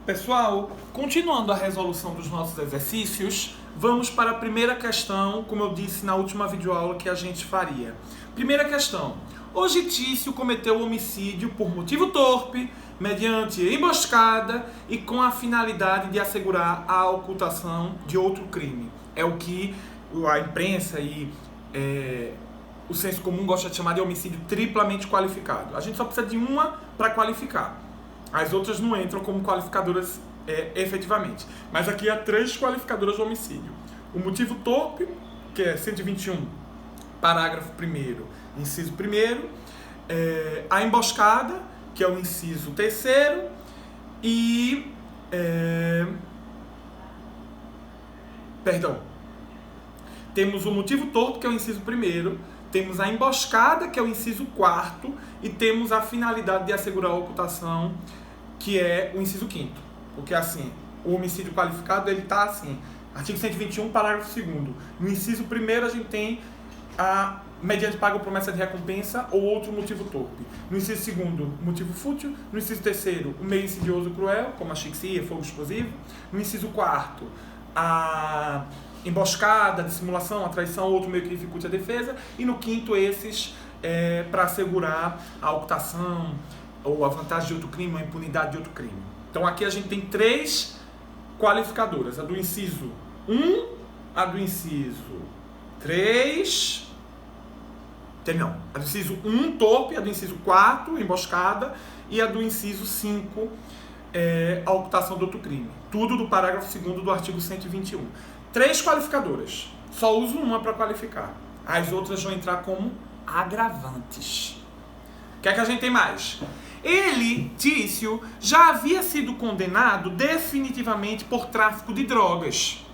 Pessoal, continuando a resolução dos nossos exercícios, vamos para a primeira questão, como eu disse na última videoaula que a gente faria. Primeira questão. Hoje Tício cometeu homicídio por motivo torpe, mediante emboscada e com a finalidade de assegurar a ocultação de outro crime. É o que a imprensa e o senso comum gosta de chamar de homicídio triplamente qualificado. A gente só precisa de uma para qualificar. As outras não entram como qualificadoras efetivamente. Mas aqui há 3 qualificadoras de homicídio. O motivo torpe, que é 121, parágrafo 1º, inciso 1º. A emboscada, que é o inciso 3º. E... Temos o motivo torpe, que é o inciso 1º. Temos a emboscada, que é o inciso 4º, e temos a finalidade de assegurar a ocultação, que é o inciso 5º. Porque assim, o homicídio qualificado, ele está assim, artigo 121, parágrafo 2º. No inciso 1º a gente tem a mediante pago ou promessa de recompensa ou outro motivo torpe. No inciso 2º, motivo fútil. No inciso 3º, o meio insidioso cruel, como asfixia, fogo explosivo. No inciso 4º, a emboscada, dissimulação, a traição, outro meio que dificulte a defesa. E no 5º, esses para assegurar a ocultação ou a vantagem de outro crime, a impunidade de outro crime. Então aqui a gente tem 3 qualificadoras. A do inciso 1, a do inciso 3... a do inciso 1, torpe, a do inciso 4, emboscada, e a do inciso 5, a ocultação de outro crime. Tudo do parágrafo 2º do artigo 121. 3 qualificadoras. Só uso uma para qualificar. As outras vão entrar como agravantes. O que é que a gente tem mais? Ele, Tício, já havia sido condenado definitivamente por tráfico de drogas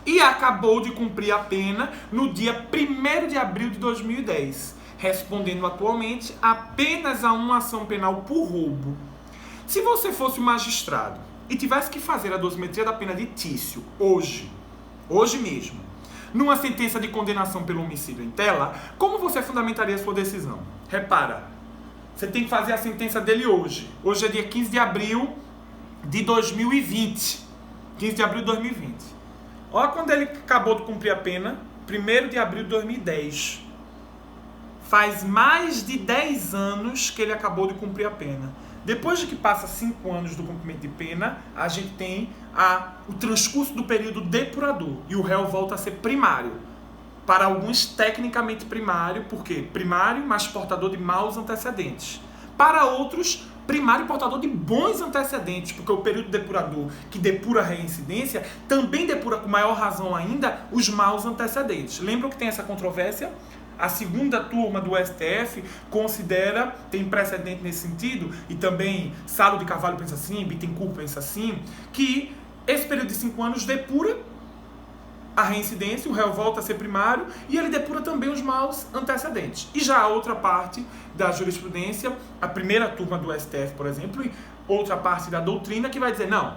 e acabou de cumprir a pena no dia 1º de abril de 2010, respondendo atualmente apenas a uma ação penal por roubo. Se você fosse o magistrado e tivesse que fazer a dosimetria da pena de Tício hoje mesmo, numa sentença de condenação pelo homicídio em tela, como você fundamentaria a sua decisão? Repara, você tem que fazer a sentença dele hoje. Hoje é dia 15 de abril de 2020. 15 de abril de 2020. Olha quando ele acabou de cumprir a pena, 1º de abril de 2010. Faz mais de 10 anos que ele acabou de cumprir a pena. Depois de que passa 5 anos do cumprimento de pena, a gente tem o transcurso do período depurador. E o réu volta a ser primário. Para alguns, tecnicamente primário, porque primário, mas portador de maus antecedentes. Para outros, primário portador de bons antecedentes, porque o período depurador, que depura a reincidência, também depura com maior razão ainda os maus antecedentes. Lembram que tem essa controvérsia? A segunda turma do STF considera, tem precedente nesse sentido, e também Salo de Carvalho pensa assim, Bittencourt pensa assim, que esse período de 5 anos depura a reincidência, o réu volta a ser primário e ele depura também os maus antecedentes. E já a outra parte da jurisprudência, a primeira turma do STF, por exemplo, e outra parte da doutrina que vai dizer, não,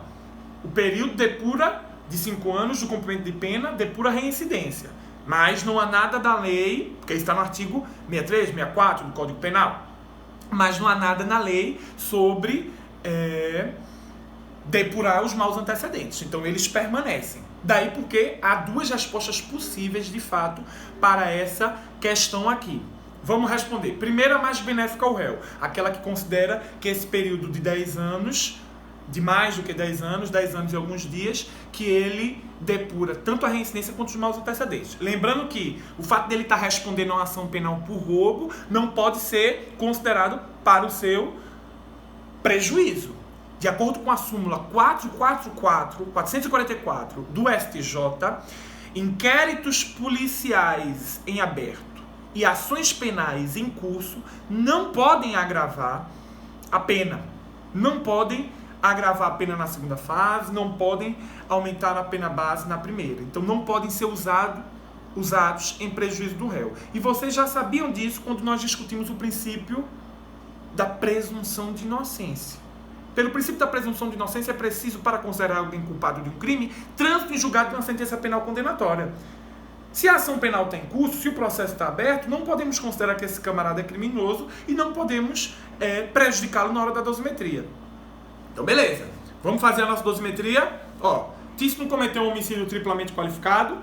o período depura de 5 anos do cumprimento de pena, depura a reincidência. Mas não há nada da lei, porque está no artigo 63, 64 do Código Penal, mas não há nada na lei sobre depurar os maus antecedentes. Então eles permanecem. Daí porque há 2 respostas possíveis, de fato, para essa questão aqui. Vamos responder. Primeira, a mais benéfica ao réu. Aquela que considera que esse período de 10 anos, de mais do que 10 anos e alguns dias, que ele depura tanto a reincidência quanto os maus antecedentes. Lembrando que o fato dele estar respondendo a uma ação penal por roubo não pode ser considerado para o seu prejuízo. De acordo com a súmula 444 do STJ, inquéritos policiais em aberto e ações penais em curso não podem agravar a pena. Não podem agravar a pena na segunda fase, não podem aumentar a pena base na primeira. Então não podem ser usados em prejuízo do réu. E vocês já sabiam disso quando nós discutimos o princípio da presunção de inocência. Pelo princípio da presunção de inocência, é preciso, para considerar alguém culpado de um crime, trânsito em julgado de uma sentença penal condenatória. Se a ação penal está em curso, se o processo está aberto, não podemos considerar que esse camarada é criminoso e não podemos prejudicá-lo na hora da dosimetria. Então, beleza. Vamos fazer a nossa dosimetria? Ó, Tício não cometeu um homicídio triplamente qualificado,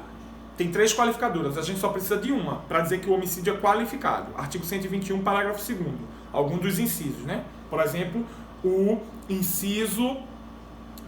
tem 3 qualificadoras, a gente só precisa de uma para dizer que o homicídio é qualificado. Artigo 121, parágrafo 2º. Algum dos incisos, né? Por exemplo, o inciso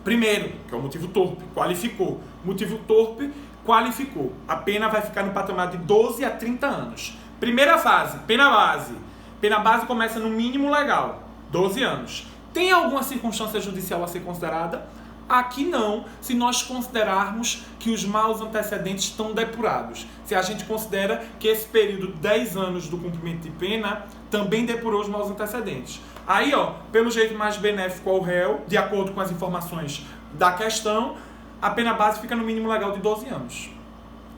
1º, que é o motivo torpe, qualificou. Motivo torpe, qualificou. A pena vai ficar no patamar de 12 a 30 anos. Primeira fase, pena base. Pena base começa no mínimo legal, 12 anos. Tem alguma circunstância judicial a ser considerada? Aqui não, se nós considerarmos que os maus antecedentes estão depurados. Se a gente considera que esse período de 10 anos do cumprimento de pena também depurou os maus antecedentes. Aí, ó, pelo jeito mais benéfico ao réu, de acordo com as informações da questão, a pena base fica no mínimo legal de 12 anos.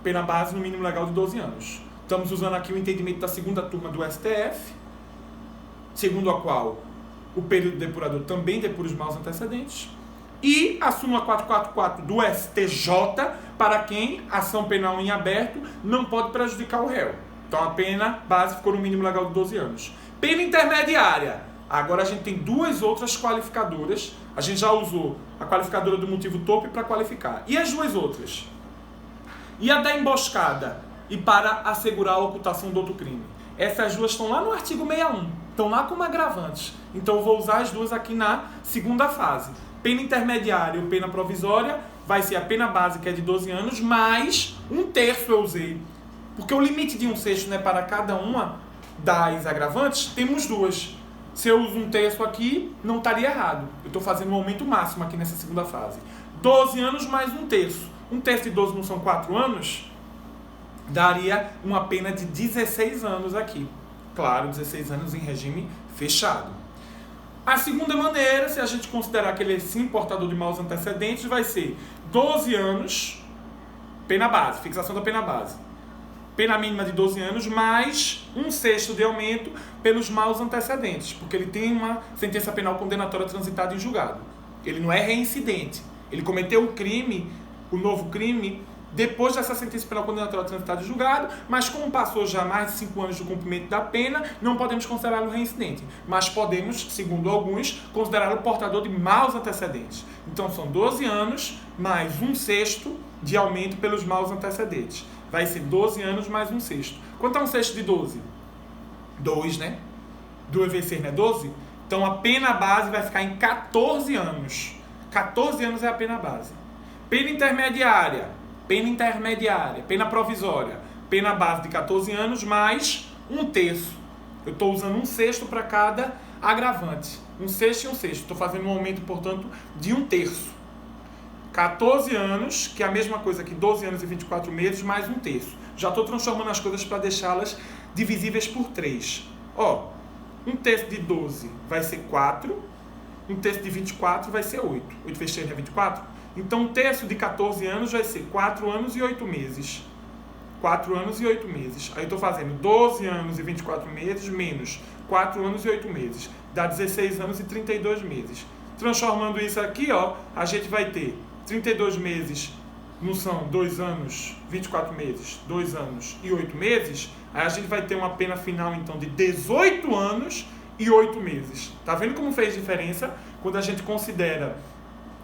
Pena base no mínimo legal de 12 anos. Estamos usando aqui o entendimento da segunda turma do STF, segundo a qual o período depurador também depura os maus antecedentes. E a súmula 444 do STJ, para quem a ação penal em aberto não pode prejudicar o réu. Então a pena base ficou no mínimo legal de 12 anos. Pena intermediária. Agora a gente tem 2 outras qualificadoras. A gente já usou a qualificadora do motivo torpe para qualificar. E as 2 outras? E a da emboscada e para assegurar a ocultação do outro crime? Essas 2 estão lá no artigo 61. Estão lá como agravantes. Então eu vou usar as 2 aqui na segunda fase. Pena intermediária ou pena provisória vai ser a pena base, que é de 12 anos, mais 1/3 eu usei. Porque o limite de 1/6, né, para cada uma das agravantes, temos 2. Se eu uso 1/3 aqui, não estaria errado. Eu estou fazendo um aumento máximo aqui nessa segunda fase. 12 anos mais 1/3. 1/3 de 12 não são 4 anos? Daria uma pena de 16 anos aqui. Claro, 16 anos em regime fechado. A segunda maneira, se a gente considerar que ele é sim portador de maus antecedentes, vai ser 12 anos, pena base, fixação da pena base. Pena mínima de 12 anos, mais 1/6 de aumento pelos maus antecedentes, porque ele tem uma sentença penal condenatória transitada em julgado. Ele não é reincidente. Ele cometeu o crime, o novo crime, depois dessa sentença penal condenatória transitada em julgado, mas como passou já mais de 5 anos do cumprimento da pena, não podemos considerá-lo reincidente. Mas podemos, segundo alguns, considerá-lo portador de maus antecedentes. Então são 12 anos mais 1/6 de aumento pelos maus antecedentes. Vai ser 12 anos mais 1/6. Quanto é 1/6 de 12? 2, né? 2 vezes 6 não é 12? Então a pena base vai ficar em 14 anos. 14 anos é a pena base. Pena intermediária, pena provisória, pena base de 14 anos mais 1/3. Eu estou usando 1/6 para cada agravante. 1/6 e 1/6. Estou fazendo um aumento, portanto, de 1/3. 14 anos, que é a mesma coisa que 12 anos e 24 meses, mais 1/3. Já estou transformando as coisas para deixá-las divisíveis por 3. Ó, 1/3 de 12 vai ser 4. 1/3 de 24 vai ser 8. 8 vezes 3 é 24. Então, 1/3 de 14 anos vai ser 4 anos e 8 meses. 4 anos e 8 meses. Aí eu estou fazendo 12 anos e 24 meses menos 4 anos e 8 meses. Dá 16 anos e 32 meses. Transformando isso aqui, ó, a gente vai ter 32 meses, não são 2 anos, 24 meses, 2 anos e 8 meses. Aí a gente vai ter uma pena final, então, de 18 anos e 8 meses. Tá vendo como fez diferença quando a gente considera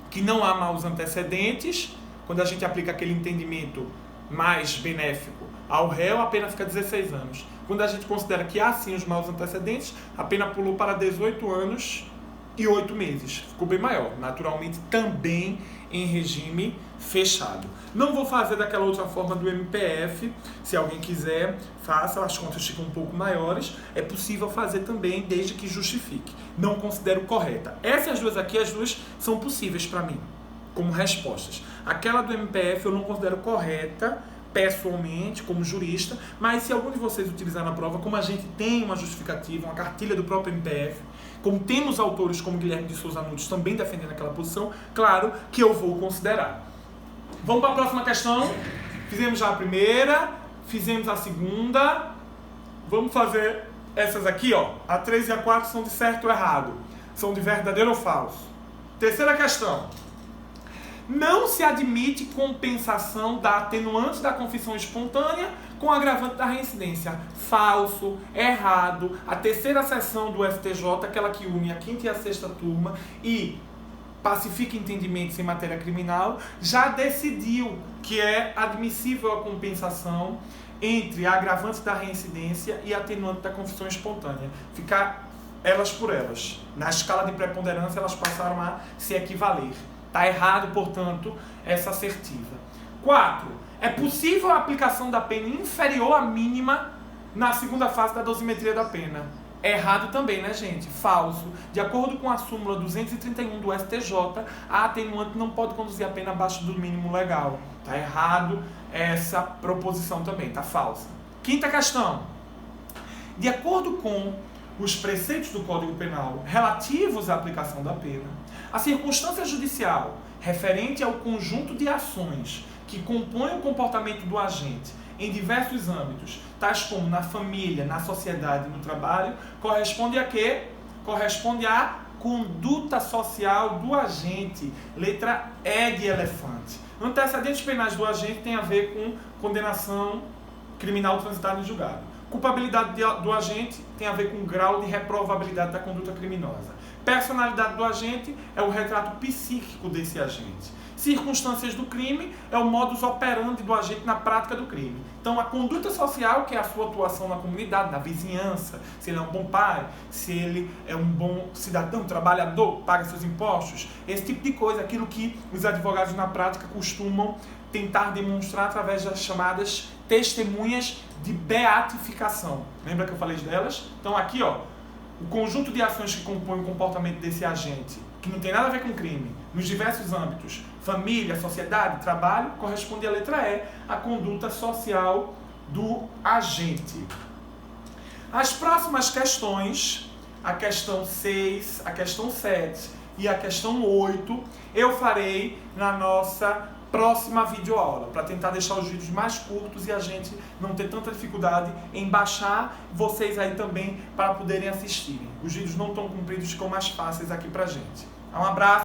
que não há maus antecedentes, quando a gente aplica aquele entendimento mais benéfico ao réu, a pena fica 16 anos. Quando a gente considera que há sim os maus antecedentes, a pena pulou para 18 anos e 8 meses. Ficou bem maior, naturalmente também em regime fechado. Não vou fazer daquela outra forma do MPF, se alguém quiser, faça, as contas ficam um pouco maiores, é possível fazer também, desde que justifique. Não considero correta. Essas 2 aqui, as 2 são possíveis para mim, como respostas. Aquela do MPF eu não considero correta, pessoalmente, como jurista, mas se algum de vocês utilizar na prova, como a gente tem uma justificativa, uma cartilha do próprio MPF, como temos autores como Guilherme de Souza Nunes também defendendo aquela posição, claro que eu vou considerar. Vamos para a próxima questão. Fizemos já a primeira, fizemos a segunda. Vamos fazer essas aqui, ó. A 3 e a 4 são de certo ou errado. São de verdadeiro ou falso. Terceira questão. Não se admite compensação da atenuante da confissão espontânea com agravante da reincidência. Falso, errado. A terceira sessão do STJ, aquela que une a 5ª e a 6ª turma, e pacifica entendimentos em matéria criminal, já decidiu que é admissível a compensação entre a agravante da reincidência e a atenuante da confissão espontânea. Ficar elas por elas. Na escala de preponderância, elas passaram a se equivaler. Está errado, portanto, essa assertiva. 4. É possível a aplicação da pena inferior à mínima na segunda fase da dosimetria da pena. Errado também, né, gente? Falso. De acordo com a súmula 231 do STJ, a atenuante não pode conduzir a pena abaixo do mínimo legal. Tá errado essa proposição também, tá falsa. Quinta questão. De acordo com os preceitos do Código Penal relativos à aplicação da pena, a circunstância judicial referente ao conjunto de ações que compõem o comportamento do agente em diversos âmbitos, tais como na família, na sociedade e no trabalho, corresponde a quê? Corresponde à conduta social do agente. Letra E de elefante. Antecedentes penais do agente tem a ver com condenação criminal transitada em julgado. Culpabilidade do agente tem a ver com o grau de reprovabilidade da conduta criminosa. Personalidade do agente é o retrato psíquico desse agente. Circunstâncias do crime é o modus operandi do agente na prática do crime. Então, a conduta social, que é a sua atuação na comunidade, na vizinhança, se ele é um bom pai, se ele é um bom cidadão, trabalhador, paga seus impostos, esse tipo de coisa, aquilo que os advogados na prática costumam tentar demonstrar através das chamadas testemunhas de beatificação. Lembra que eu falei delas? Então, aqui, ó, o conjunto de ações que compõem o comportamento desse agente, que não tem nada a ver com crime, nos diversos âmbitos, família, sociedade, trabalho, corresponde à letra E, a conduta social do agente. As próximas questões, a questão 6, a questão 7 e a questão 8, eu farei na nossa próxima videoaula, para tentar deixar os vídeos mais curtos e a gente não ter tanta dificuldade em baixar, vocês aí também para poderem assistirem. Os vídeos não tão compridos, ficam mais fáceis aqui pra gente. Um abraço.